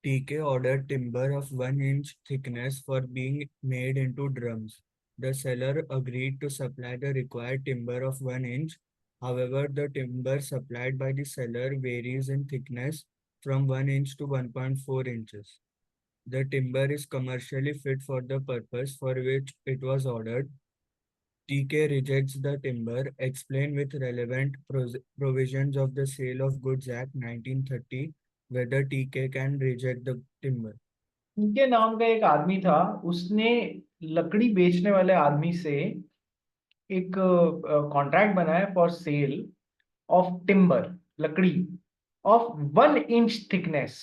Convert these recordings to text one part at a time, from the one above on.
TK ordered timber of 1 inch thickness for being made into drums. The seller agreed to supply the required timber of 1 inch. However, the timber supplied by the seller varies in thickness from 1 inch to 1.4 inches. The timber is commercially fit for the purpose for which it was ordered. TK rejects the timber, explain with relevant provisions of the Sale of Goods Act 1930 whether TK can reject the timber. उनके नाम का एक आदमी था, उसने लकड़ी बेचने वाले आदमी से एक कॉन्ट्रैक्ट बनाया फॉर सेल ऑफ टिम्बर, लकड़ी ऑफ 1 इंच थिकनेस।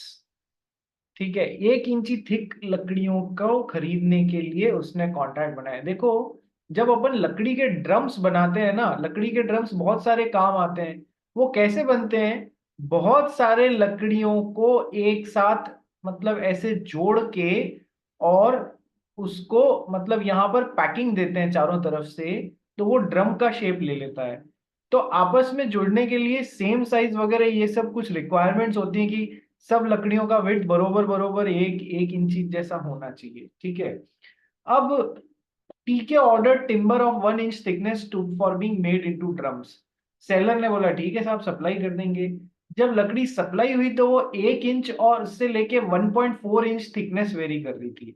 ठीक है, 1 इंची थिक लकड़ियों को खरीदने के लिए उसने कॉन्ट्रैक्ट बनाया। देखो, जब अपन लकड़ी के ड्रम्स बनाते हैं ना, लकड़ी के ड्रम्स बहुत सारे काम आते हैं। वो कैसे बनते हैं? बहुत सारे लकड़ियों को एक साथ मतलब ऐसे जोड़ के और उसको मतलब यहाँ पर पैकिंग देते हैं चारों तरफ से, तो वो ड्रम का शेप ले लेता है। तो आपस में जुड़ने के लिए सेम साइज वगैरह ये सब कुछ रिक्वायरमेंट्स होती हैं कि सब लकड़ियों का वेट बरोबर बरोबर एक एक इंची जैसा होना चाहिए। ठीक है, अब TK order timber of 1 inch thickness to for being made into drums. Seller ने बोला ठीक है साहब, सप्लाई कर देंगे। जब लकड़ी सप्लाई हुई तो वो 1 इंच और उससे लेके 1.4 इंच थिकनेस वेरी कर रही थी।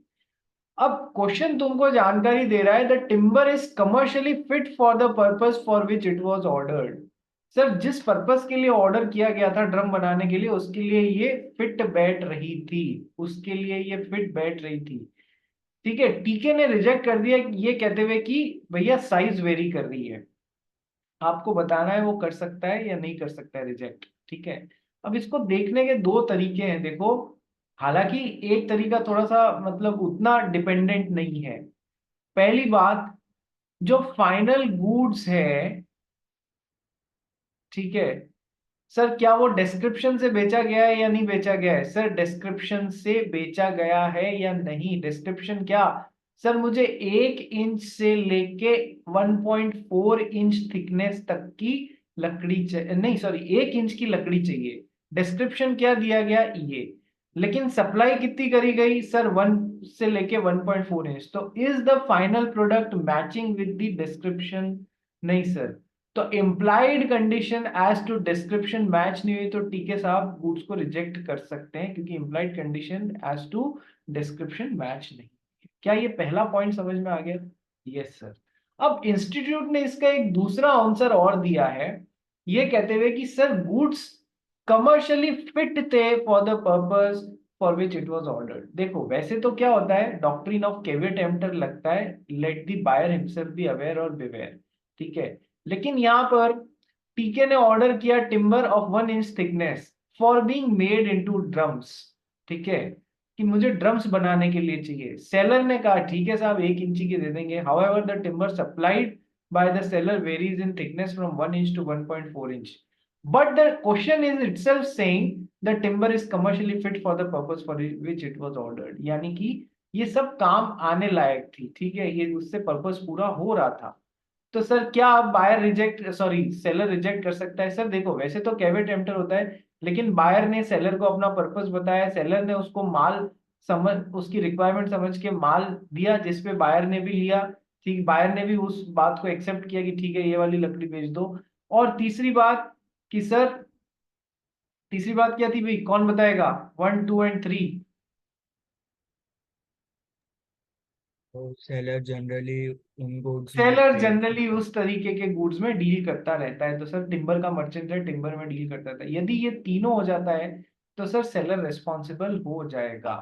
अब क्वेश्चन तुमको जानकारी दे रहा है, the timber is commercially fit for the purpose for which it was ordered. Sir, जिस पर्पस के लिए ऑर्डर किया गया था ड्रम बनाने के लिए, उसके लिए ये फिट बैठ रही थी, उसके लिए ये फिट बैठ रही थी। ठीक है, टीके ने रिजेक्ट कर दिया ये कहते हुए कि भैया साइज वेरी कर रही है, आपको बताना है वो कर सकता है या नहीं कर सकता है रिजेक्ट। ठीक है, अब इसको देखने के दो तरीके हैं। देखो, हालांकि एक तरीका थोड़ा सा मतलब उतना डिपेंडेंट नहीं है। पहली बात, जो फाइनल गुड्स है, ठीक है सर, क्या वो डिस्क्रिप्शन से बेचा गया है या नहीं बेचा गया है? सर, डिस्क्रिप्शन से बेचा गया है या नहीं? डिस्क्रिप्शन क्या? सर, मुझे 1 इंच से लेके 1.4 इंच थिकनेस तक की लकड़ी चाहिए, नहीं सॉरी, 1 इंच की लकड़ी चाहिए। डिस्क्रिप्शन क्या दिया गया? ये। लेकिन सप्लाई कितनी करी गई? सर, 1 से लेके 1.4 इंच। तो is the final product matching with the description? नहीं सर। तो implied condition as to description match नहीं हुई तो टीके साहब गुड्स को रिजेक्ट कर सकते हैं, क्योंकि implied condition as to description match नहीं। क्या ये पहला पॉइंट समझ में आ गया? Yes sir. अब इंस्टीट्यूट ने इसका एक दूसरा आंसर और दिया है, ये कहते हुए कि सर गुड्स कमर्शियली फिट थे for the purpose for which it was ordered. देखो, वैसे तो क्या होता है, डॉक्ट्रिन ऑफ कैवेट एम्प्टर लगता है, let the buyer himself be aware और बिवेयर। ठीक है, लेकिन यहां पर टीके ने ऑर्डर किया timber of 1 inch thickness for being made into drums. ठीक है, कि मुझे ड्रम्स बनाने के लिए चाहिए। सेलर ने कहा ठीक है साहब, 1 इंची के दे देंगे। However the timber supplied by the seller varies in thickness from 1 inch to 1.4 inch, but the question is itself saying the timber is commercially fit for the purpose for which it was ordered. यानी कि ये सब काम आने लायक थी। ठीक है, ये उससे पर्पस पूरा हो रहा था। तो सर, क्या आप buyer reject sorry seller reject कर सकता है? सर देखो, वैसे तो कैवेट एम्प्टर होता है, लेकिन बायर ने सेलर को अपना पर्पस बताया, सेलर ने उसको माल समझ, उसकी रिक्वायरमेंट समझ के माल दिया, जिसपे बायर ने भी लिया। ठीक, बायर ने भी उस बात को एक्सेप्ट किया कि ठीक है ये वाली लकड़ी बेच दो। और तीसरी बात कि सर, तीसरी बात क्या थी भाई, कौन बताएगा? 1 2 एंड 3। तो सेलर जनरली उन गुड्स में सेलर पे जनरली उस तरीके के गुड्स में डील करता रहता है। तो सर, टिम्बर का मर्चेंट है, टिम्बर में डील करता था। यदि ये तीनों हो जाता है तो सर सेलर रिस्पॉन्सिबल हो जाएगा।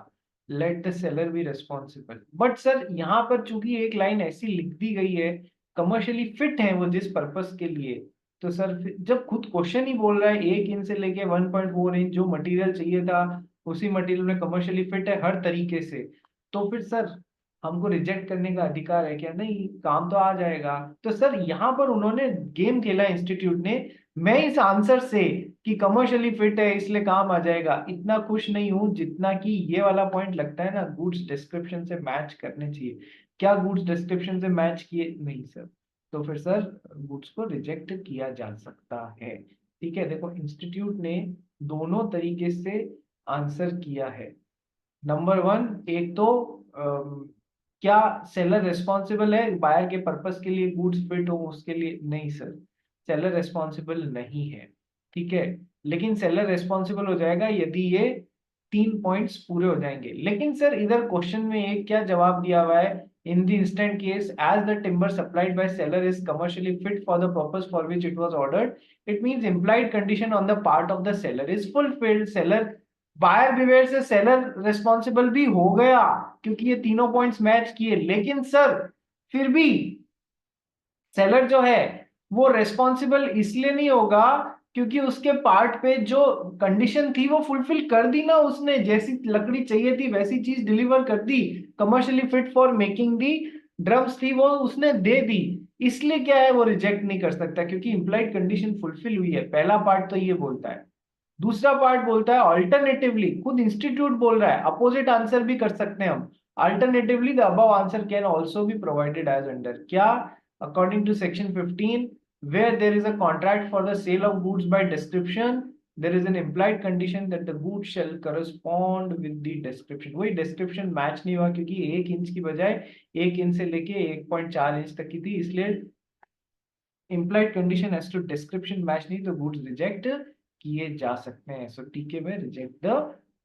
Let the seller be responsible. But sir, यहाँ पर चूंकि एक लाइन ऐसी लिख दी गई है, कमर्शियली फिट है वो जिस पर्पस के लिए, तो सर जब खुद क्वेश्चन ही बोल रहा है 1 इंच से लेके 1.4 इंच जो मटेरियल चाहिए था उसी मटेरियल में कमर्शियली फिट है हर तरीके से, तो फिर सर हमको रिजेक्ट करने का अधिकार है क्या? नहीं, काम तो आ जाएगा। तो सर, यहाँ पर उन्होंने गेम खेला इंस्टीट्यूट ने। मैं इस आंसर से कि कमर्शियली फिट है इसलिए काम आ जाएगा इतना खुश नहीं हूं जितना कि ये वाला पॉइंट लगता है ना, गुड्स डिस्क्रिप्शन से मैच करने चाहिए। क्या गुड्स डिस्क्रिप्शन से मैच किए? नहीं सर। तो फिर सर गुड्स को रिजेक्ट किया जा सकता है। ठीक है, देखो इंस्टीट्यूट ने दोनों तरीके से आंसर किया है। नंबर 1, एक तो क्या सेलर रिस्पॉन्सिबल है बायर के पर्पस के लिए गुड्स फिट हो उसके लिए? नहीं सर, सेलर रिस्पॉन्सिबल नहीं है, ठीक है। लेकिन सेलर रिस्पॉन्सिबल हो जाएगा यदि ये 3 पॉइंट्स पूरे हो जाएंगे। लेकिन सर इधर क्वेश्चन में एक क्या जवाब दिया हुआ है, in the instant case as the timber supplied by seller is commercially fit for the purpose for which it was ordered, it means implied condition on the part of the seller is fulfilled. Seller buyer beware से seller responsible भी हो गया क्योंकि ये तीनों points match किए। लेकिन sir फिर भी सेलर जो है वो रेस्पॉन्सिबल इसलिए नहीं होगा क्योंकि उसके पार्ट पे जो कंडीशन थी वो फुलफिल कर दी ना उसने, जैसी लकड़ी चाहिए थी वैसी चीज डिलीवर कर दी, commercially fit for making the drums थी वो उसने दे दी। इसलिए क्या है वो रिजेक्ट नहीं कर सकता क्योंकि इंप्लाइड कंडीशन फुलफिल हुई है। पहला पार्ट तो ये बोलता है। दूसरा पार्ट बोलता है ऑल्टरनेटिवली, खुद इंस्टीट्यूट बोल रहा है, अपोजिट आंसर भी कर सकते हैं हम। Alternatively the above answer can also be provided as under क्या, according to section 15 where there is a contract for the sale of goods by description, there is an implied condition that the goods shall correspond with the description। वही description match नहीं हुआ क्योंकि 1 inch की बजाय 1 inch से लेके 1.4 inch तक की थी, इसलिए implied condition as to description match नहीं तो goods रिजेक्ट किए जा सकते हैं। सो टीके में रिजेक्ट द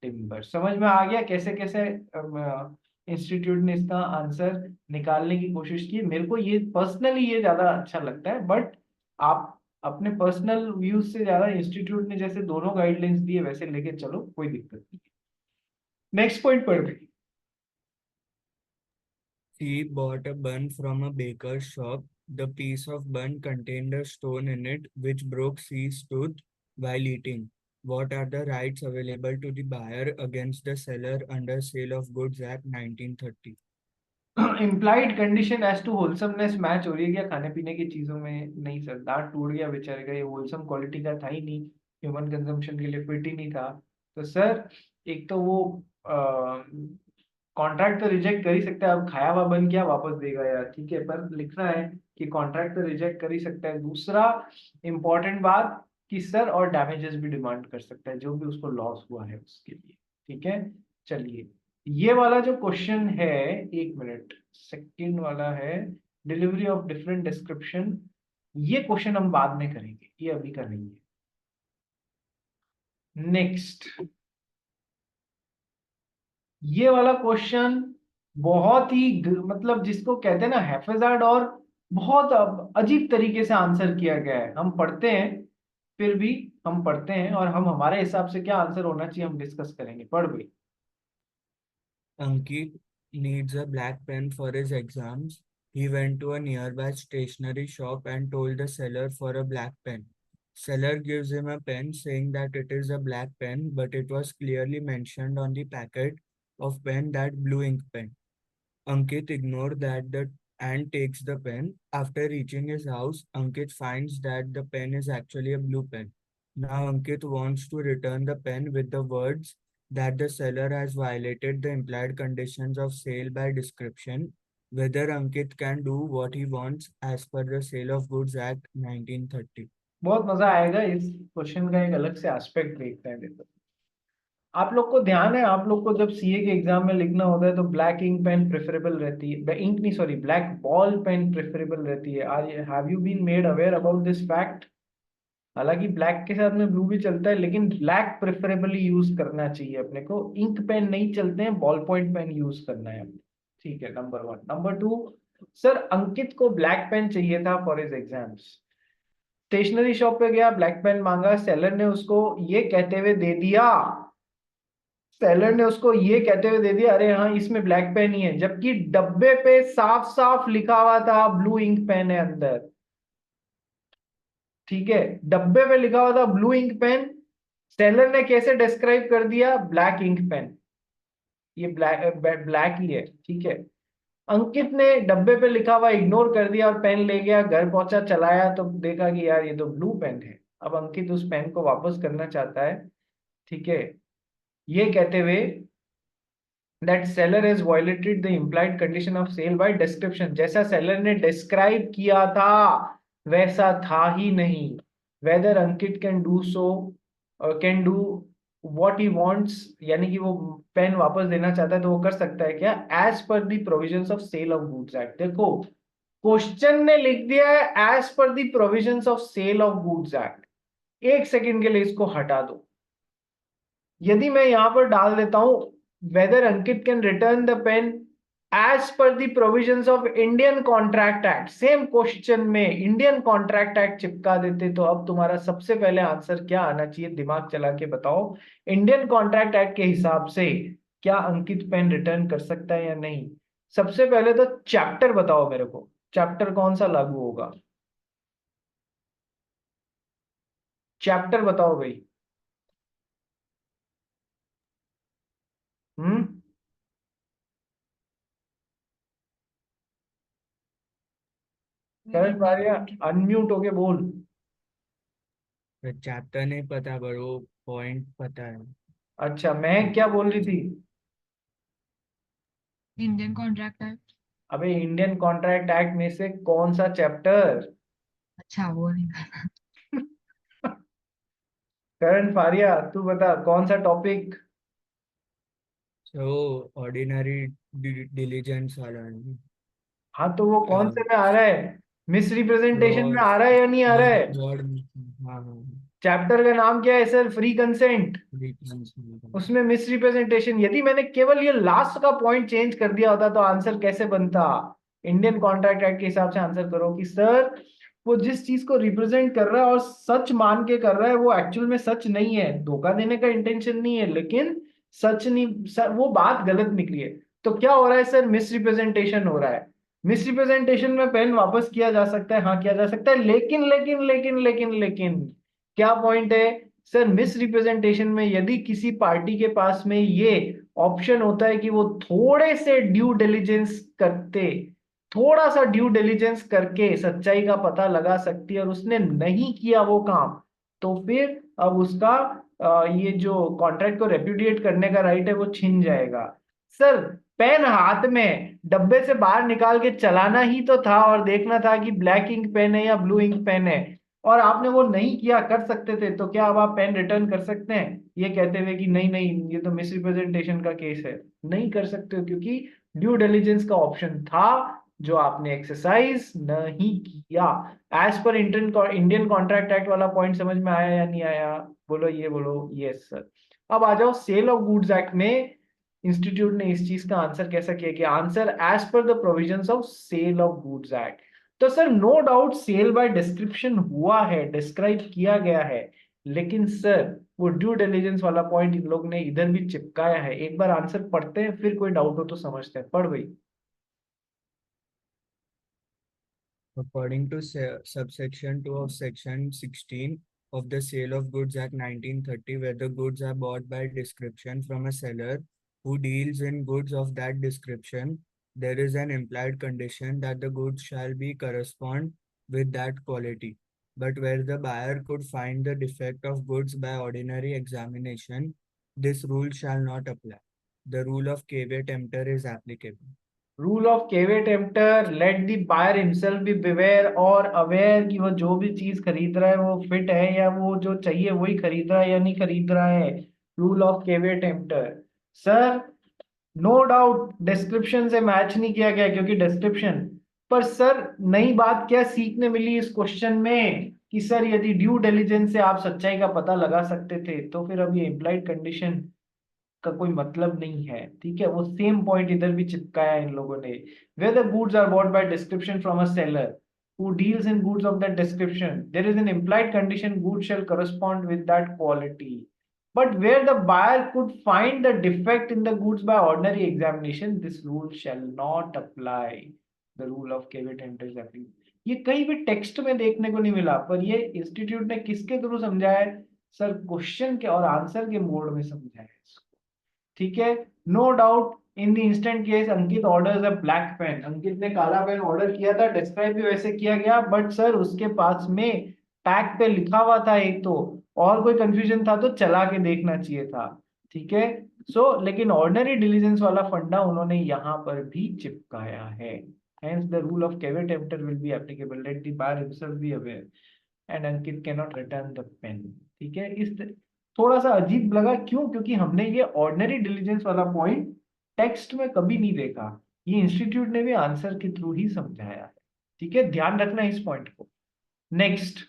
टिम्बर। समझ में आ गया कैसे कैसे इंस्टीट्यूट ने इसका आंसर निकालने की कोशिश की। मेरे को ये पर्सनली ये ज्यादा अच्छा लगता है, बट आप अपने पर्सनल व्यूज से ज्यादा इंस्टीट्यूट ने जैसे दोनों गाइडलाइंस दिए वैसे लेके चलो, कोई दिक्कत नहीं। नेक्स्ट पॉइंट पढ़ रही। He bought a bun from a baker's shop. The piece of bun contained a stone in it, which broke C's tooth while eating. What are the rights available to the buyer against the seller under Sale of Goods Act 1930? Implied condition as to wholesomeness match हो रही है क्या खाने पीने की चीजों में? नहीं सर, दांत टूट गया बेचारे का, ये होलसम क्वालिटी का था ही नहीं, ह्यूमन कंजम्पशन के लिए फिट ही नहीं था। तो सर एक तो वो कॉन्ट्रैक्ट तो रिजेक्ट कर ही सकता है, अब खाया हुआ बन क्या वापस देगा यार, ठीक है, पर लिखना है कि कॉन्ट्रैक्ट तो रिजेक्ट कर ही सकता है। दूसरा इंपॉर्टेंट बात कि सर और डैमेजेस भी डिमांड कर सकता है जो भी उसको लॉस हुआ है उसके लिए, ठीक है। चलिए ये वाला जो क्वेश्चन है, 1 मिनट, सेकंड वाला है डिलीवरी ऑफ डिफरेंट डिस्क्रिप्शन, ये क्वेश्चन हम बाद में करेंगे, ये अभी करेंगे। नेक्स्ट ये वाला क्वेश्चन बहुत ही मतलब जिसको कहते हैं ना हैफेजार्ड, और बहुत अजीब तरीके से आंसर किया गया है। हम पढ़ते हैं, फिर भी हम पढ़ते हैं और हम हमारे हिसाब से क्या आंसर होना चाहिए हम डिस्कस करेंगे। पढ़ भाई। Ankit needs a black pen for his exams. He went to a nearby stationery shop and told the seller for a black pen. Seller gives him a pen saying that it is a black pen, but it was clearly mentioned on the packet of pen that blue ink pen. Ankit ignored that and takes the pen. After reaching his house, Ankit finds that the pen is actually a blue pen. Now Ankit wants to return the pen with the words that the seller has violated the implied conditions of sale by description. Whether Ankit can do what he wants as per the Sale of Goods Act 1930. बहुत मजा आएगा, इस question का एक अलग से aspect देखते हैं। देखो आप लोग को ध्यान है, आप लोग को जब सीए के एग्जाम में लिखना होता है तो ब्लैक इंक पेन प्रेफरेबल रहती है, इंक नहीं sorry black ball pen preferable रहती है। Are have you been made aware about this fact? हालांकि ब्लैक के साथ में ब्लू भी चलता है लेकिन ब्लैक प्रेफरेबली यूज करना चाहिए अपने को, इंक पेन नहीं चलते हैं, बॉल पॉइंट पेन यूज करना है अपने, ठीक है। नंबर 1। नंबर 2, सर अंकित को ब्लैक पेन चाहिए था for his exams. Stationery shop पे गया, ब्लैक पेन मांगा, सेलर ने उसको ये कहते हुए दे दिया, सेलर ने उसको ये कहते हुए दे दिया अरे हाँ इसमें ब्लैक पेन ही है, जबकि डब्बे पे साफ साफ लिखा हुआ था ब्लू इंक पेन है अंदर, ठीक है, डब्बे पे लिखा हुआ था ब्लू इंक पेन। सेलर ने कैसे डिस्क्राइब कर दिया? ब्लैक इंक पेन, ये ब्लैक ही है, ठीक है। अंकित ने डब्बे पे लिखा हुआ इग्नोर कर दिया और पेन ले गया, घर पहुंचा, चलाया तो देखा कि यार ये तो ब्लू पेन है। अब अंकित उस पेन को वापस करना चाहता है, ठीक है, ये कहते हुए that seller has violated the implied condition of sale by description। जैसा सेलर ने डिस्क्राइब किया था वैसा था ही नहीं। whether Ankit can do so, can do what he wants, यानी कि वो पेन वापस देना चाहता है तो वो कर सकता है क्या? As per the provisions of Sale of Goods Act. देखो क्वेश्चन ने लिख दिया है as per the provisions of Sale of Goods Act. एक सेकंड के लिए इसको हटा दो। यदि मैं यहां पर डाल देता हूं whether Ankit can return the pen as per the provisions of Indian Contract Act, same question में इंडियन कॉन्ट्रैक्ट एक्ट चिपका देते तो अब तुम्हारा सबसे पहले आंसर क्या आना चाहिए? दिमाग चला के बताओ। इंडियन कॉन्ट्रैक्ट एक्ट के हिसाब से क्या अंकित पेन रिटर्न कर सकता है या नहीं? सबसे पहले तो चैप्टर बताओ मेरे को, चैप्टर कौन सा लागू होगा? चैप्टर बताओ भाई। हम्म। करण भारिया अनम्यूट होके बोल। चैप्टर नहीं पता पर वो पॉइंट पता है। अच्छा, मैं क्या बोल रही थी? Indian Contract act. अबे इंडियन कॉन्ट्रैक्ट एक्ट में से कौन सा चैप्टर? अच्छा वो नहीं। करण फारिया तू बता कौन सा टॉपिक? वो ऑर्डिनरी डिलीजेंस वाला है। हाँ तो वो कौन से में आ रहा है? मिस रिप्रेजेंटेशन में फ्रॉड आ रहा है या नहीं आ रहा है? फ्रॉड। हाँ हाँ। चैप्टर का नाम क्या है सर? Free consent. डिलीजेंस। उसमें मिस रिप्रेजेंटेशन, यदि मैंने केवल ये लास्ट का पॉइंट चेंज कर दिया होता तो आंसर कैसे बनता? इंडियन कॉन्ट्रैक्ट एक्ट के हिसाब से आंसर करो कि सर वो जिस चीज को रिप्रेजेंट कर रहा है और सच मान के कर रहा है वो एक्चुअल में सच नहीं है, धोखा देने का इंटेंशन नहीं है, लेकिन सच नहीं वो बात गलत निकली है। तो क्या हो रहा है सर? मिस रिप्रेजेंटेशन हो रहा है। मिस रिप्रेजेंटेशन में पेन वापस किया जा सकता है, हाँ किया जा सकता है, लेकिन लेकिन लेकिन लेकिन लेकिन क्या पॉइंट है सर? मिस रिप्रेजेंटेशन में यदि किसी पार्टी के पास में ये ऑप्शन होता है कि वो थोड़े से ड्यू डिलिजेंस करते, थोड़ा सा ड्यू डिलिजेंस करके सच्चाई का पता लगा सकती है और उसने नहीं किया वो काम, तो फिर अब उसका ये जो कॉन्ट्रैक्ट को रेप्यूडिएट करने का राइट है वो छिन जाएगा। सर पेन हाथ में डब्बे से बाहर निकाल के चलाना ही तो था और देखना था कि ब्लैक इंक पेन है या ब्लू इंक पेन है, और आपने वो नहीं किया। कर सकते थे तो क्या अब आप पेन रिटर्न कर सकते हैं ये कहते हुए कि नहीं नहीं ये तो मिस रिप्रेजेंटेशन का केस है? नहीं कर सकते हो क्योंकि ड्यू डिलिजेंस का ऑप्शन था जो आपने एक्सरसाइज नहीं किया। As per Indian Contract Act वाला पॉइंट समझ में आया या नहीं आया? बोलो ये बोलो यस सर। अब आ जाओ सेल ऑफ गुड्स एक्ट में। इंस्टीट्यूट ने इस चीज का आंसर कैसा किया कि answer as per the provisions of Sale of Goods Act. तो sir no doubt sale by description हुआ है, डिस्क्राइब किया गया है, लेकिन सर वो ड्यू डिलिजेंस वाला पॉइंट इन लोग ने इधर भी चिपकाया है। एक बार आंसर पढ़ते हैं फिर कोई डाउट हो तो समझते हैं। पढ़ भाई। According to subsection 2 of section 16 of the Sale of Goods Act 1930, where the goods are bought by description from a seller who deals in goods of that description, there is an implied condition that the goods shall be correspond with that quality. But where the buyer could find the defect of goods by ordinary examination, this rule shall not apply. The rule of caveat emptor is applicable. Rule of caveat emptor, let the buyer himself be beware और aware कि वो जो भी चीज खरीद रहा है वो फिट है या वो जो चाहिए वही खरीद रहा है या नहीं खरीद रहा है। Rule of caveat emptor sir no doubt description से मैच नहीं किया गया क्योंकि डिस्क्रिप्शन, पर सर नई बात क्या सीखने मिली इस क्वेश्चन में कि सर यदि ड्यू डिलिजेंस से आप सच्चाई का पता लगा सकते थे तो फिर अब ये इम्प्लाइड कंडीशन का कोई मतलब नहीं है। ठीक है, वो सेम पॉइंट इधर भी चिपकाया इन लोगों ने। Where the goods are bought by description from a seller who deals in goods of that description, there is an implied condition goods shall correspond with that quality. But where the buyer could find the defect in the goods by ordinary examination, this rule shall not apply. The rule of caveat emptor is applicable. ये कहीं भी text में देखने को नहीं मिला, पर ये इंस्टीट्यूट ने किसके थ्रू समझाया है सर? क्वेश्चन के और आंसर के मोड में समझाया है इसको। ठीक है, no doubt in the instant case Ankit orders a black pen, Ankit ने काला पेन ऑर्डर किया था, डिस्क्राइब भी वैसे किया गया, बट सर उसके पास में पैक पे लिखा हुआ था एक तो, और कोई कंफ्यूजन था तो चला के देखना चाहिए था। ठीक है, सो लेकिन ऑर्डिनरी डिलीजेंस वाला फंडा उन्होंने यहाँ पर भी चिपकाया है। Hence the rule of caveat emptor will be applicable. Let the buyer himself be aware and Ankit cannot return the pen. ठीक है, इस थोड़ा सा अजीब लगा। क्यों? क्योंकि हमने ये ऑर्डिनरी डिलीजेंस वाला पॉइंट टेक्स्ट में कभी नहीं देखा, ये इंस्टीट्यूट ने भी आंसर के थ्रू ही समझाया है। ठीक है, ध्यान रखना इस पॉइंट को। Next,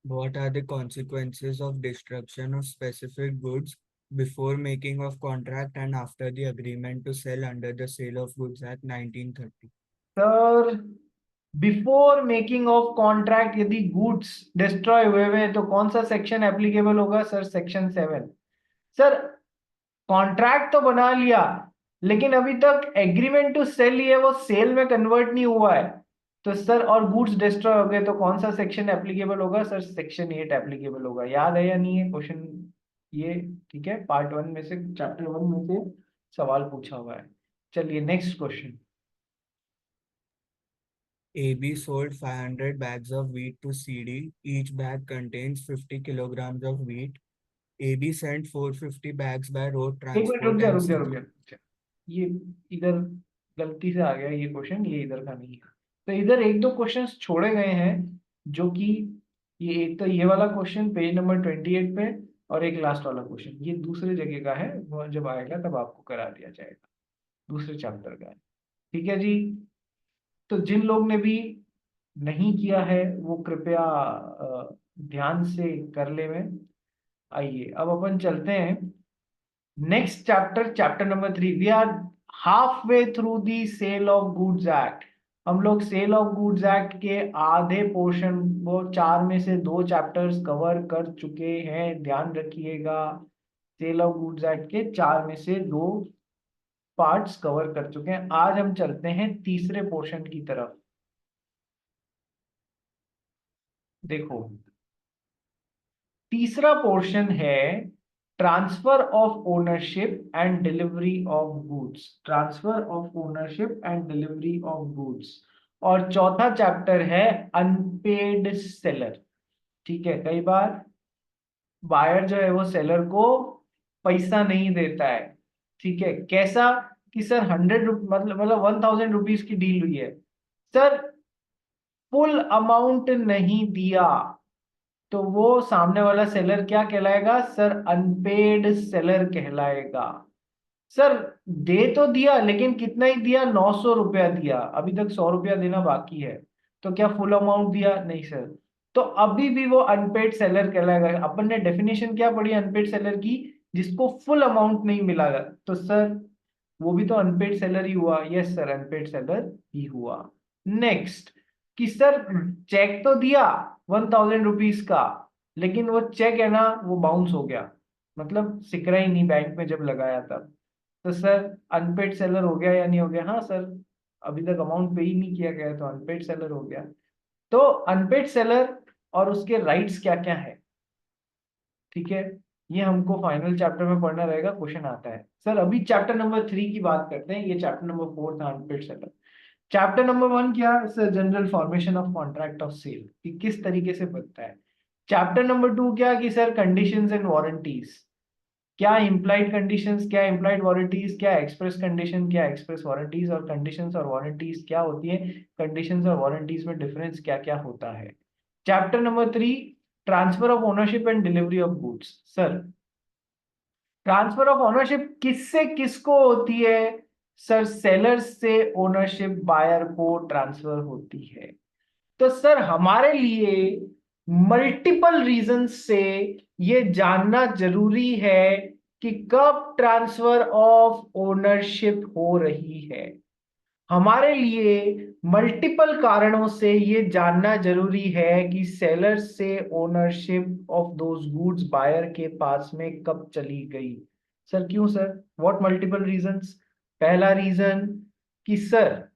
What are the consequences of destruction of specific goods before making of contract and after the agreement to sell under the Sale of Goods Act 1930? Sir before making of contract यदि goods destroy हुए हुए तो कौन सा section applicable होगा? Sir section 7। Sir contract तो बना लिया, लेकिन अभी तक एग्रीमेंट टू सेल ही है, वो सेल में कन्वर्ट नहीं हुआ है। तो सर और गुड्स डिस्ट्रॉय हो गए तो कौन सा सेक्शन एप्लीकेबल होगा? सर सेक्शन 8 एप्लीकेबल होगा। याद है या नहीं है क्वेश्चन ये? ठीक है, पार्ट 1 में से, चैप्टर 1 में से सवाल पूछा हुआ है। चलिए next question. AB sold 500 bags of wheat to CD. Each bag contains 50 kilograms of wheat. AB sent 450 bags by road एक मिनट रुक transport जा and रुक जा C. रुक जा रुक जा। ये इधर गलती से आ गया ये क्वेश्चन, ये इधर का नहीं है। तो इधर एक दो क्वेश्चंस छोड़े गए हैं, जो कि ये एक तो ये वाला क्वेश्चन पेज नंबर 28 पे, और एक लास्ट वाला क्वेश्चन ये दूसरे जगह का है, वो जब आएगा तब आपको करा दिया जाएगा, दूसरे चैप्टर का है। ठीक है जी। तो जिन लोग ने भी नहीं किया है वो कृपया ध्यान से कर ले में। आइए अब अपन चलते हैं next chapter, chapter number 3। We are half way through the Sale of Goods Act. हम लोग सेल ऑफ गुड्स एक्ट के आधे पोर्शन, वो 4 में से 2 चैप्टर्स कवर कर चुके हैं, ध्यान रखिएगा। सेल ऑफ गुड्स एक्ट के 4 में से 2 पार्ट्स कवर कर चुके हैं। आज हम चलते हैं तीसरे पोर्शन की तरफ। देखो तीसरा पोर्शन है transfer of ownership and delivery of goods. Transfer of ownership and delivery of goods. और चौथा चैप्टर है अनपेड सेलर। ठीक है, कई बार बायर जो है वो सेलर को पैसा नहीं देता है। ठीक है, कैसा कि सर 100 मतलब 1000 रुपीज की डील हुई है, सर फुल अमाउंट नहीं दिया, तो वो सामने वाला सेलर क्या कहलाएगा? सर अनपेड सेलर कहलाएगा। सर दे तो दिया, लेकिन कितना ही दिया? 900 रुपया दिया, अभी तक 100 रुपया देना बाकी है, तो क्या फुल अमाउंट दिया? नहीं सर, तो अभी भी वो अनपेड सेलर कहलाएगा। अपन ने डेफिनेशन क्या पढ़ी अनपेड सेलर की? जिसको फुल अमाउंट नहीं मिला, तो सर वो भी तो अनपेड सेलर ही हुआ। यस सर, अनपेड सेलर ही हुआ। नेक्स्ट, कि सर चेक तो दिया 1000 रुपीज का, लेकिन वो चेक है ना वो बाउंस हो गया, मतलब सिकरा ही नहीं बैंक में जब लगाया तब, तो सर अनपेड सेलर हो गया या नहीं हो गया? हाँ सर, अभी तक अमाउंट पे ही नहीं किया गया तो अनपेड सेलर हो गया। तो अनपेड सेलर और उसके राइट्स क्या क्या है, ठीक है, ये हमको फाइनल चैप्टर में पढ़ना रहेगा, क्वेश्चन आता है। सर अभी चैप्टर नंबर 3 की बात करते हैं, ये चैप्टर नंबर 4 था अनपेड सेलर। चैप्टर नंबर 1 क्या? Sir general formation of contract of sale, कि किस तरीके से बनता है। चैप्टर नंबर 2 क्या? कि सर कंडीशंस एंड वारंटीज, क्या इम्प्लाइड कंडीशंस, क्या इम्प्लाइड वारंटीज, क्या एक्सप्रेस कंडीशन, क्या एक्सप्रेस वारंटीज, और कंडीशंस और वारंटीज क्या होती है, कंडीशंस और वारंटीज में डिफरेंस क्या क्या होता है। Chapter number 3 transfer of ownership and delivery of goods. Sir transfer of ownership किससे किसको होती है? सर सेलर से ओनरशिप बायर को ट्रांसफर होती है। तो सर हमारे लिए मल्टीपल रीजन से ये जानना जरूरी है कि कब ट्रांसफर ऑफ ओनरशिप हो रही है। हमारे लिए मल्टीपल कारणों से ये जानना जरूरी है कि सेलर से ownership of those goods buyer के पास में कब चली गई। सर क्यों सर? What multiple reasons? पहला रीजन कि सर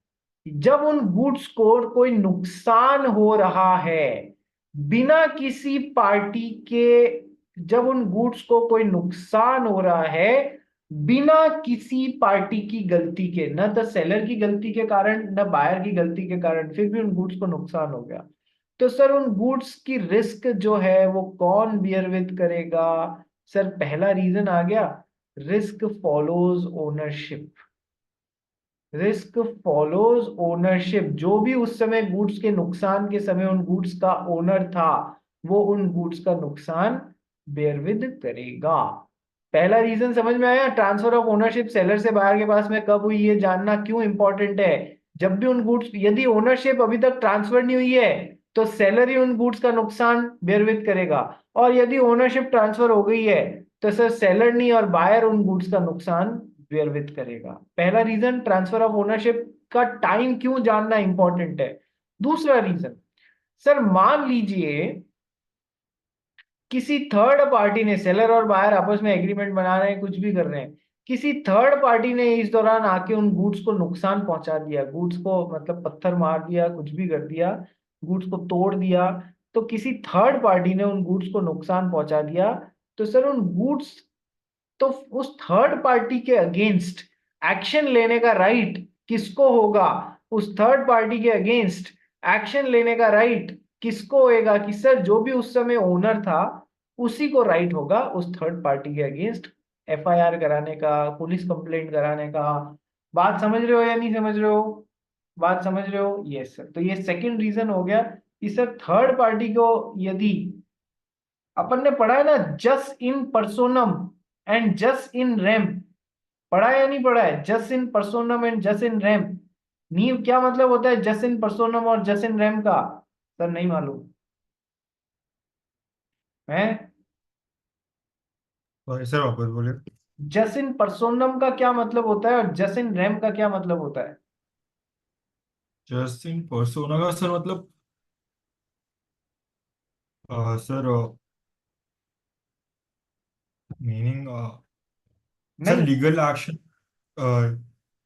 जब उन गुड्स को कोई नुकसान हो रहा है बिना किसी पार्टी के, जब उन गुड्स को कोई नुकसान हो रहा है बिना किसी पार्टी की गलती के, न तो सेलर की गलती के कारण न बायर की गलती के कारण, फिर भी उन गुड्स को नुकसान हो गया, तो सर उन गुड्स की रिस्क जो है वो कौन बियर विद करेगा? सर पहला रीजन आ गया, risk follows ownership. Risk follows ownership, जो भी उस समय गुड्स के नुकसान के समय उन गुड्स का ओनर था वो उन गुड्स का नुकसान बेयर विद करेगा। पहला रीजन समझ में आया, ट्रांसफर ऑफ ओनरशिप सेलर से बायर के पास में कब हुई, ये जानना क्यों इंपॉर्टेंट है। जब भी उन गुड्स, यदि ओनरशिप अभी तक ट्रांसफर नहीं हुई है तो सेलर ही उन गुड्स का नुकसान बेयर विद करेगा, और यदि ओनरशिप ट्रांसफर हो गई है तो सर सेलर नहीं और बायर उन गुड्स का नुकसान बेयर विद करेगा। पहला रीजन ट्रांसफर ऑफ ओनरशिप का टाइम क्यों जानना इंपॉर्टेंट है। दूसरा रीजन, सर मान लीजिए किसी थर्ड पार्टी ने, सेलर और बायर आपस में एग्रीमेंट बना रहे हैं, कुछ भी कर रहे हैं, किसी थर्ड पार्टी ने इस दौरान आके उन गुड्स को नुकसान पहुंचा दिया, गुड्स को मतलब पत्थर मार दिया, कुछ भी कर दिया, गुड्स को तोड़ दिया, तो किसी थर्ड पार्टी ने उन गुड्स को नुकसान पहुंचा दिया, तो सर उन गुड्स, तो उस थर्ड पार्टी के अगेंस्ट एक्शन लेने का राइट किसको होगा, उस थर्ड पार्टी के अगेंस्ट एक्शन लेने का राइट किसको होएगा, कि सर जो भी उस समय ओनर था उसी को राइट होगा उस थर्ड पार्टी के अगेंस्ट एफआईआर कराने का, पुलिस कंप्लेंट कराने का। बात समझ रहे हो या नहीं समझ रहे हो, बात समझ रहे हो। यस सर, तो ये सेकंड रीजन हो गया कि सर थर्ड पार्टी को, यदि अपन ने पढ़ा है ना जस इन पर्सोनम एंड जस इन रेम, पढ़ा है या नहीं पढ़ा है, जस इन पर्सोनम एंड जस इन रेम, नीव क्या मतलब होता है जस इन पर्सोनम और जस इन रेम का, सर नहीं मालूम है। सॉरी सर, वापस बोलिए। जस इन पर्सोनम का क्या मतलब होता है और जस इन रेम का क्या मतलब होता है। जस्ट इन पर्सोना का सर मतलब सर मीनिंग सर नहीं,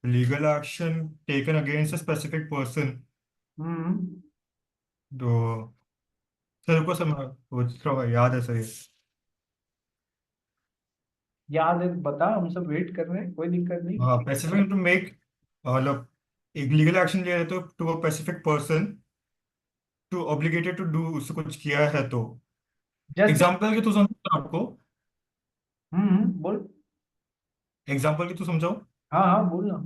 legal action taken against a specific person. Hmm, तो सर को सर वो थोड़ा याद है सर ये। याद है बता, हम सब वेट कर रहे हैं, कोई दिक्कत नहीं। हाँ, स्पेसिफिक टू मेक, मतलब एक लीगल एक्शन लिया है तो to a specific person, to obligated to do, उससे कुछ किया है तो। जस्ट, एग्जाम्पल की तो समझो आपको, बोल, एग्जाम्पल की तो समझाओ। हाँ हाँ बोल ना।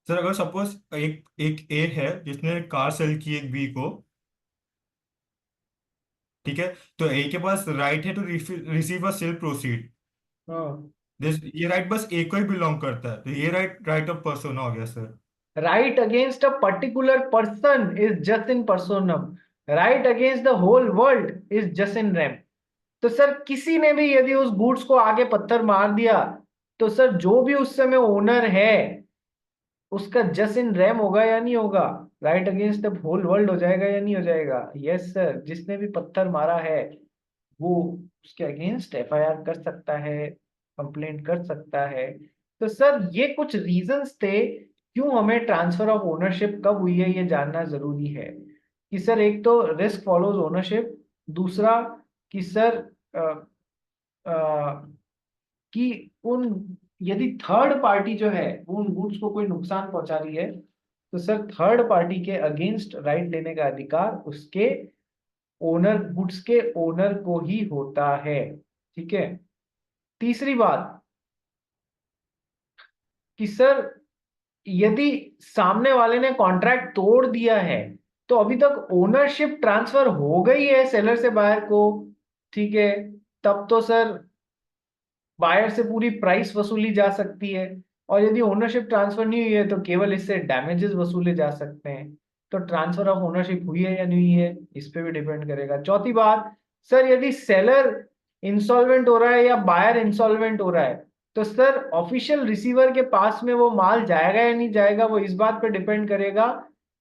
सर अगर सपोज एक एक ए है जिसने कार सेल की एक बी को, ठीक है, तो ए के पास राइट है to receive a sale proceed. हाँ, ये राइट बस ए को ही बिलोंग करता है, तो ये राइट राइट ऑफ पर्सन हो गया sir. right against a particular person is just in personam, right against the whole world is just in rem। तो सर किसी ने भी यदि उस गुड्स को आगे पत्थर मार दिया तो सर जो भी उस समय ओनर है उसका जस्ट इन रैम होगा या नहीं होगा, right against the whole world हो जाएगा या नहीं हो जाएगा। यस सर, जिसने भी पत्थर मारा है वो उसके अगेंस्ट एफआईआर कर सकता है, कंप्लेंट कर सकता है। तो सर ये कुछ रीजंस थे क्यों हमें ट्रांसफर ऑफ ओनरशिप कब हुई है ये जानना जरूरी है। कि सर एक तो रिस्क फॉलोज ओनरशिप, दूसरा कि सर कि उन, यदि थर्ड पार्टी जो है वो उन गुड्स को कोई नुकसान पहुंचा रही है तो सर थर्ड पार्टी के अगेंस्ट राइट लेने का अधिकार उसके ओनर, गुड्स के ओनर को ही होता है। ठीक है। तीसरी बात कि सर यदि सामने वाले ने कॉन्ट्रैक्ट तोड़ दिया है तो अभी तक ओनरशिप ट्रांसफर हो गई है सेलर से बायर को, ठीक है, तब तो सर बायर से पूरी प्राइस वसूली जा सकती है, और यदि ओनरशिप ट्रांसफर नहीं हुई है तो केवल इससे डैमेजेस वसूले जा सकते हैं। तो ट्रांसफर ऑफ ओनरशिप हुई है या नहीं हुई है इस पे भी डिपेंड करेगा। चौथी बात, सर यदि सेलर इंसॉल्वेंट हो रहा है या बायर इंसॉल्वेंट हो रहा है तो सर ऑफिशियल रिसीवर के पास में वो माल जाएगा या नहीं जाएगा, वो इस बात पे डिपेंड करेगा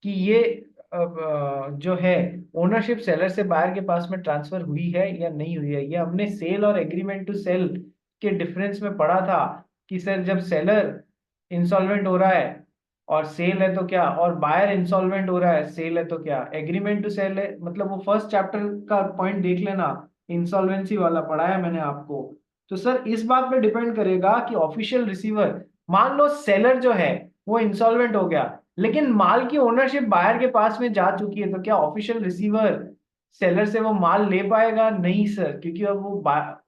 कि ये जो है ओनरशिप सेलर से बायर के पास में ट्रांसफर हुई है या नहीं हुई है। ये हमने सेल और एग्रीमेंट टू सेल के डिफरेंस में पढ़ा था कि सर जब सेलर इंसॉल्वेंट हो रहा है और सेल है तो क्या, और बायर इंसॉल्वेंट हो रहा है सेल है तो क्या, एग्रीमेंट टू सेल है, मतलब वो फर्स्ट चैप्टर का पॉइंट देख लेना, इंसॉल्वेंसी वाला पढ़ाया मैंने आपको। तो सर इस बात पे डिपेंड करेगा कि ऑफिशियल रिसीवर, मान लो सेलर जो है वो इंसॉल्वेंट हो गया लेकिन माल की ओनरशिप बायर के पास में जा चुकी है, तो क्या ऑफिशियल रिसीवर सेलर से वो माल ले पाएगा, नहीं सर, क्योंकि अब वो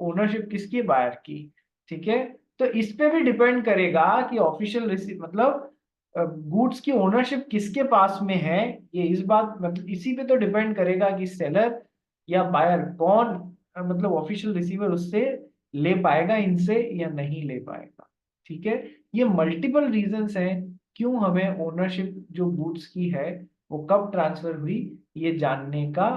ओनरशिप किसकी है, बायर की। ठीक है। तो इस पे भी डिपेंड करेगा कि ऑफिशियल रिसीव मतलब गुड्स की ओनरशिप किसके पास में है, ये इस बात मतलब इसी पे तो डिपेंड करेगा कि सेलर या बायर कौन मतलब ऑफिशियल रिसीवर उससे ले पाएगा इनसे या नहीं ले पाएगा। ठीक है, ये मल्टीपल रीजंस हैं क्यों हमें ओनरशिप जो गुड्स की है वो कब ट्रांसफर हुई ये जानने का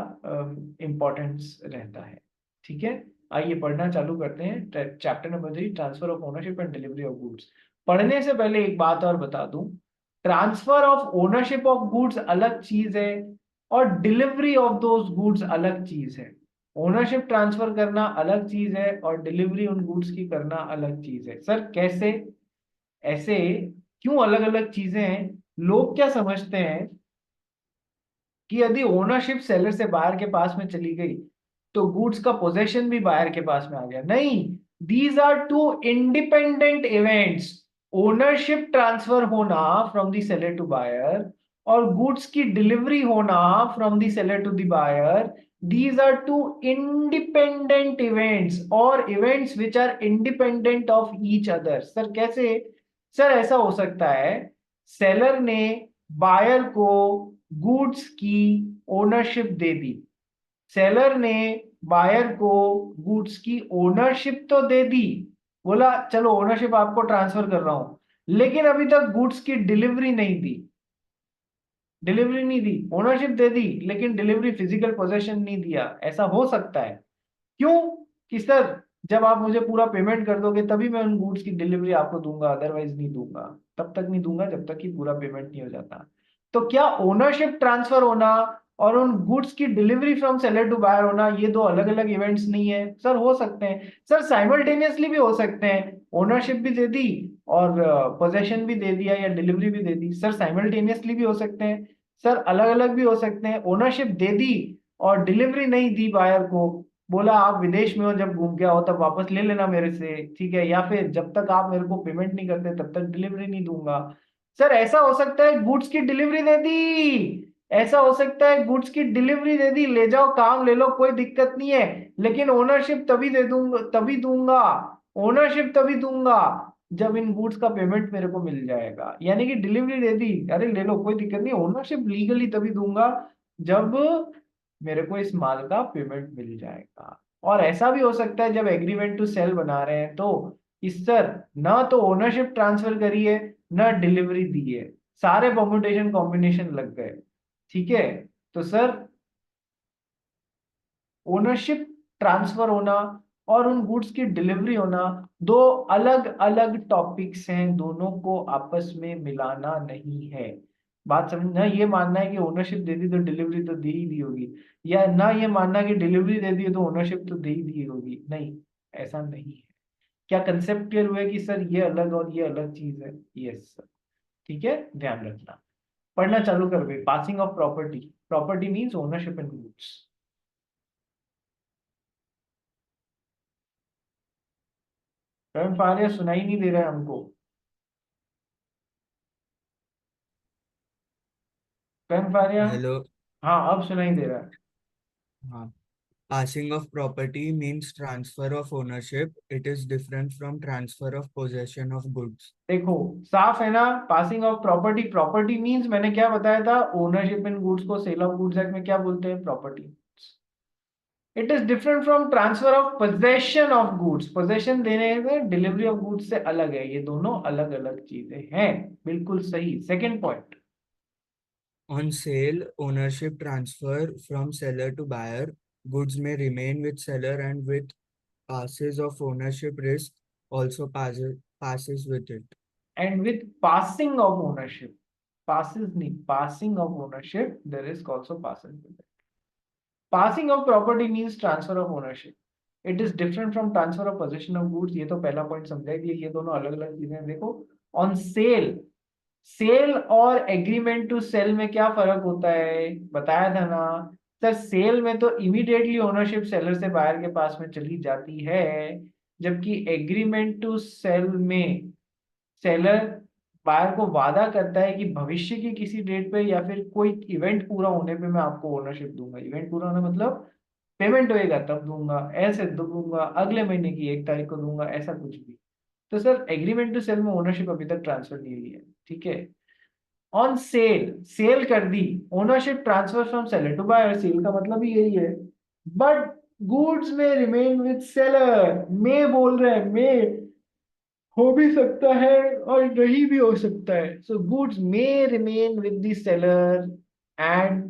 इम्पोर्टेंस रहता है। ठीक है, आइए पढ़ना चालू करते हैं chapter number 3, transfer of ownership and delivery of goods. पढ़ने से पहले एक बात और बता दूं, transfer of ownership of goods अलग चीज है और डिलीवरी ऑफ दोज गुड्स अलग चीज है। ओनरशिप ट्रांसफर करना अलग चीज है और डिलीवरी उन गुड्स की करना अलग चीज है। सर कैसे, ऐसे क्यों अलग अलग चीजें हैं? लोग क्या समझते हैं कि यदि ओनरशिप सेलर से बायर के पास में चली गई तो गुड्स का पोजेशन भी बायर के पास में आ गया। नहीं, these are two independent events. Ownership transfer होना from the seller to buyer और गुड्स की डिलीवरी होना from the seller to the buyer, these are two independent events or events which are independent of each other। Sir कैसे? Sir ऐसा हो सकता है seller ने बायर को गुड्स की ओनरशिप दे दी, सेलर ने बायर को गुड्स की ओनरशिप तो दे दी, बोला चलो ओनरशिप आपको ट्रांसफर कर रहा हूं, लेकिन अभी तक गुड्स की डिलीवरी नहीं दी, डिलीवरी नहीं दी, ओनरशिप दे दी लेकिन डिलीवरी फिजिकल पोजेशन नहीं दिया। ऐसा हो सकता है क्यों? कि सर जब आप मुझे पूरा पेमेंट कर दोगे तभी मैं उन गुड्स की डिलीवरी आपको दूंगा, अदरवाइज नहीं दूंगा। तब तक नहीं दूंगा जब तक कि पूरा पेमेंट नहीं हो जाता। तो क्या ओनरशिप ट्रांसफर होना और उन गुड्स की delivery from seller to buyer होना ये दो अलग अलग इवेंट्स नहीं है? सर हो सकते हैं, सर साइमल्टेनियसली भी हो सकते हैं, ओनरशिप भी दे दी और पोजेशन भी दे दिया या डिलीवरी भी दे दी। सर साइमल्टेनियसली भी हो सकते हैं, सर अलग अलग भी हो सकते हैं, ओनरशिप दे दी और डिलीवरी नहीं दी बायर को, बोला आप विदेश में हो जब घूम के आओ तब वापस ले लेना मेरे से, ठीक है, या फिर जब तक आप मेरे को पेमेंट नहीं करते तब तक डिलीवरी नहीं दूंगा। सर ऐसा हो सकता है गुड्स की डिलीवरी दे दी, ऐसा हो सकता है गुड्स की डिलीवरी दे दी, ले जाओ काम ले लो कोई दिक्कत नहीं है, लेकिन ओनरशिप तभी दे दूंगा, तभी दूंगा, ओनरशिप तभी दूंगा जब इन गुड्स का पेमेंट मेरे को मिल जाएगा। यानी कि डिलीवरी दे दी, अरे ले लो कोई दिक्कत नहीं, ओनरशिप लीगली तभी दूंगा जब मेरे को इस माल का पेमेंट मिल जाएगा। और ऐसा भी हो सकता है जब एग्रीमेंट टू सेल बना रहे हैं तो इस सर ना तो ओनरशिप ट्रांसफर करी है ना डिलीवरी दी है, सारे परम्यूटेशन कॉम्बिनेशन लग गए। ठीक है, तो सर ओनरशिप ट्रांसफर होना और उन गुड्स की डिलीवरी होना दो अलग अलग टॉपिक्स हैं, दोनों को आपस में मिलाना नहीं है। बात समझना, ये मानना है कि ओनरशिप दे दी तो डिलीवरी तो दे ही दी होगी, या ना ये मानना कि डिलीवरी दे दी तो ओनरशिप तो दे ही दी होगी, नहीं, ऐसा नहीं है। क्या कंसेप्ट क्लियर हुआ है कि सर ये अलग और ये अलग चीज है? यस सर, ठीक है, ध्यान रखना। पढ़ना चालू कर गए। Passing of property, property means ownership in goods. Karan Faria सुनाई नहीं दे रहा है हमको, करण फारिया, हेलो। हाँ अब सुनाई दे रहा है। हाँ, passing of property means transfer of ownership. It is different from transfer of possession of goods. देखो साफ है ना, passing of property, property means मैंने क्या बताया था, ओनरशिप इन गुड्स को सेल ऑफ गुड्स एक्ट में क्या बोलते हैं, property. It is different from transfer of possession of goods, possession देने में डिलीवरी ऑफ गुड्स से अलग है, ये दोनों अलग अलग चीजें हैं। बिल्कुल सही। Second point, On sale, ownership transfer from seller to buyer. Goods may remain with seller and with passes of ownership risk also passes with it. And with passing of ownership, passes नहीं, passing of ownership, the risk also passes with it. Passing of property means transfer of ownership. It is different from transfer of possession of goods. ये तो पहला point समझा ही दिया, ये दोनों अलग अलग चीजें हैं। देखो ऑन सेल, सेल और एग्रीमेंट टू सेल में क्या फर्क होता है, बताया था ना सर। सेल में तो इमीडिएटली ओनरशिप सेलर से बायर के पास में चली जाती है, जबकि एग्रीमेंट टू सेल में सेलर बायर को वादा करता है कि भविष्य की किसी डेट पे या फिर कोई इवेंट पूरा होने पे मैं आपको ओनरशिप दूंगा। इवेंट पूरा होना मतलब पेमेंट होएगा तब दूंगा, ऐसे दूंगा, अगले महीने की 1 तारीख को दूंगा, ऐसा कुछ भी। तो सर एग्रीमेंट टू सेल में ओनरशिप अभी तक ट्रांसफर नहीं हुई है। ठीक है, ऑन सेल, सेल कर दी, ownership transfer from seller to buyer, sale का मतलब ही यही है। बट गुड्स में रिमेन विद सेलर, में बोल रहे हैं, में हो भी सकता है और नहीं भी हो सकता है। So goods may remain with the seller and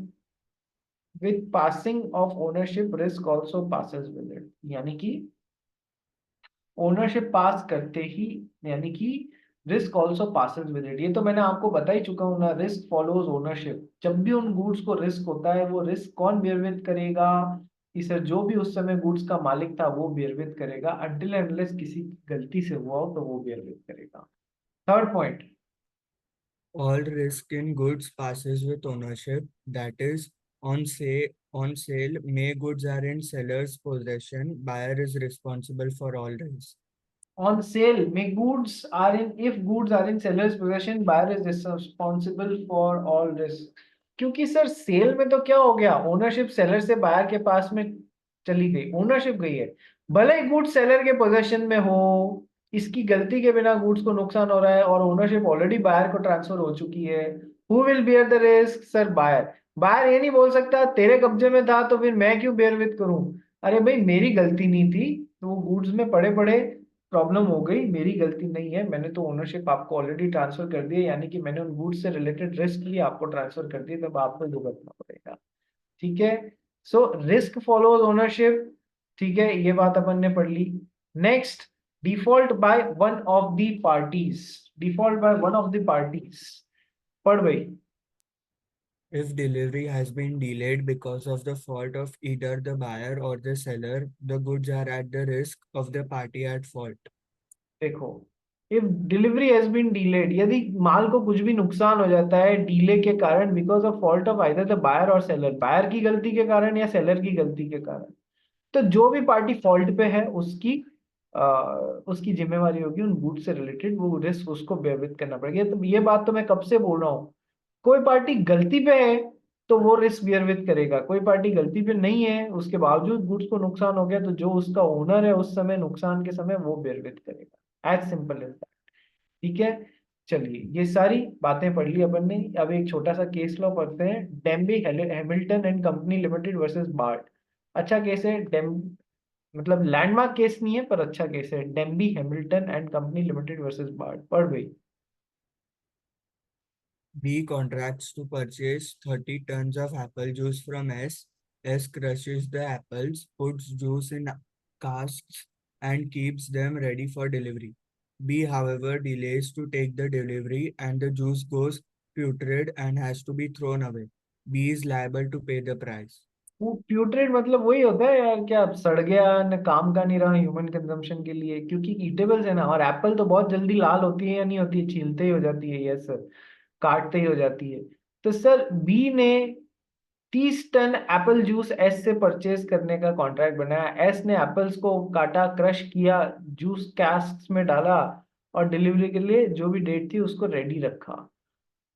with passing of ownership risk also passes with it, यानी कि ओनरशिप पास करते ही, यानी कि risk also passes with it. ये तो मैंने आपको बता ही चुका हूं ना, रिस्क फॉलोज ओनरशिप। जब भी उन गुड्स को रिस्क होता है, वो रिस्क कौन बेयर विद करेगा? कि सर जो भी उस समय गुड्स का मालिक था वो बेयर विद करेगा, अनटिल अनलेस किसी गलती से हुआ हो तो वो बेयर विद करेगा। Third point, All risk in goods passes with ownership. That is, on sale, may goods are in seller's possession. Buyer is responsible for all risk. on sale may goods are in, if goods are in seller's possession, buyer is responsible for all risk। क्योंकि sir cell में तो क्या हो गया, ownership seller से buyer के पास में चली गई, ओनरशिप गई है। भले ही गुड्स सेलर के पोजेशन में हो, इसकी गलती के बिना गुड्स को नुकसान हो रहा है और ओनरशिप ऑलरेडी बायर को ट्रांसफर हो चुकी है। Who will bear the risk? Sir buyer. Buyer ये नहीं बोल सकता तेरे कब्जे में था तो फिर मैं क्यों बेयर विद करूं। अरे भाई मेरी गलती नहीं थी, तो वो गुड्स में पड़े पड़े प्रॉब्लम हो गई, मेरी गलती नहीं है, मैंने तो ओनरशिप आपको ऑलरेडी ट्रांसफर कर दी है, यानी कि मैंने उन गुड्स से रिलेटेड रिस्क भी आपको ट्रांसफर कर दिए, तब आपको भुगतना पड़ेगा। ठीक है, सो रिस्क फॉलोज ओनरशिप। ठीक है, ये बात अपन ने पढ़ ली। Next, default by one of the parties, default by one of the parties, पढ़ भाई। If delivery has been delayed because of the fault of either the buyer or the seller, the goods are at the risk of the party at fault. देखो, if delivery has been delayed, यदि माल को कुछ भी नुकसान हो जाता है डीले के कारण, because of fault of either the buyer और सेलर, बायर की गलती के कारण या सेलर की गलती के कारण, तो जो भी पार्टी फॉल्ट पे है उसकी जिम्मेवारी होगी उन गुड से रिलेटेड, वो रिस्क उसको बेयर विद करना पड़ेगा। तो ये बात तो मैं कब से बोल रहा हूँ, कोई पार्टी गलती पे है तो वो रिस्क बेयर विद करेगा, कोई पार्टी गलती पे नहीं है उसके बावजूद गुड्स को नुकसान हो गया तो जो उसका ओनर है उस समय नुकसान के समय वो बेयर विद करेगा, एज सिंपल एज दैट। ठीक है, चलिए ये सारी बातें पढ़ ली अपन ने। अब एक छोटा सा केस लॉ पढ़ते हैं, Dembe Hamilton and company limited versus Bart. अच्छा केस है, मतलब लैंडमार्क केस नहीं है पर अच्छा केस है, Dembi Hamilton and company limited versus Bart. पढ़ भाई। B contracts to purchase 30 tons of apple juice from S. S crushes the apples, puts juice in casks, and keeps them ready for delivery. B, however, delays to take the delivery and the juice goes putrid and has to be thrown away. B is liable to pay the price. वो प्यूट्रेट मतलब वही होता है यार, क्या सड़ गया न काम का नहीं रहा ह्यूमन कंजम्पशन के लिए, क्योंकि ईटेबल्स है ना, और एप्पल तो बहुत जल्दी लाल होती है या नहीं होती है, छीलते ही हो जाती है, यस सर, काटते ही हो जाती है। तो सर बी ने 30 टन एप्पल जूस एस से परचेज करने का कॉन्ट्रैक्ट बनाया, एस ने एप्पल्स को काटा, क्रश किया, जूस कैस्क में डाला और डिलीवरी के लिए जो भी डेट थी उसको रेडी रखा।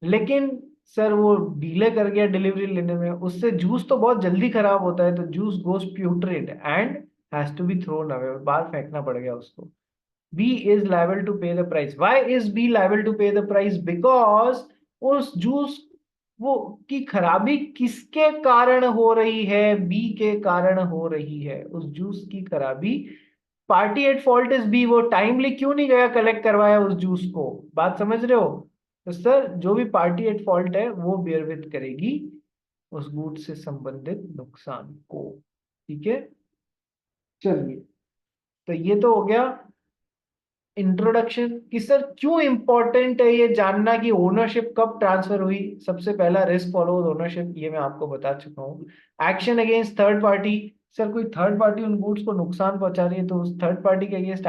लेकिन सर वो डिले कर गया डिलीवरी लेने में, उससे जूस तो बहुत जल्दी खराब होता है, तो juice goes putrid and has to be thrown away, बाहर फेंकना पड़ गया उसको। B is liable to pay the price. Why is B liable to pay the price? Because उस जूस वो की खराबी किसके कारण हो रही है? B के कारण हो रही है। उस जूस की खराबी, party at fault is B, वो टाइमली क्यों नहीं गया कलेक्ट करवाया उस जूस को? बात समझ रहे हो? तो सर जो भी पार्टी एट फॉल्ट है वो बेयर विद करेगी उस गुड से संबंधित नुकसान को। ठीक है, चलिए, तो ये तो हो गया इंट्रोडक्शन कि सर क्यों इंपॉर्टेंट है ये जानना कि ओनरशिप कब ट्रांसफर हुई। सबसे पहला रिस्क फॉलोज ओनरशिप, ये मैं आपको बता चुका हूँ। Action against third party, sir कोई थर्ड पार्टी उन गुड्स को नुकसान पहुंचा रही है तो उस थर्ड पार्टी के अगेंस्ट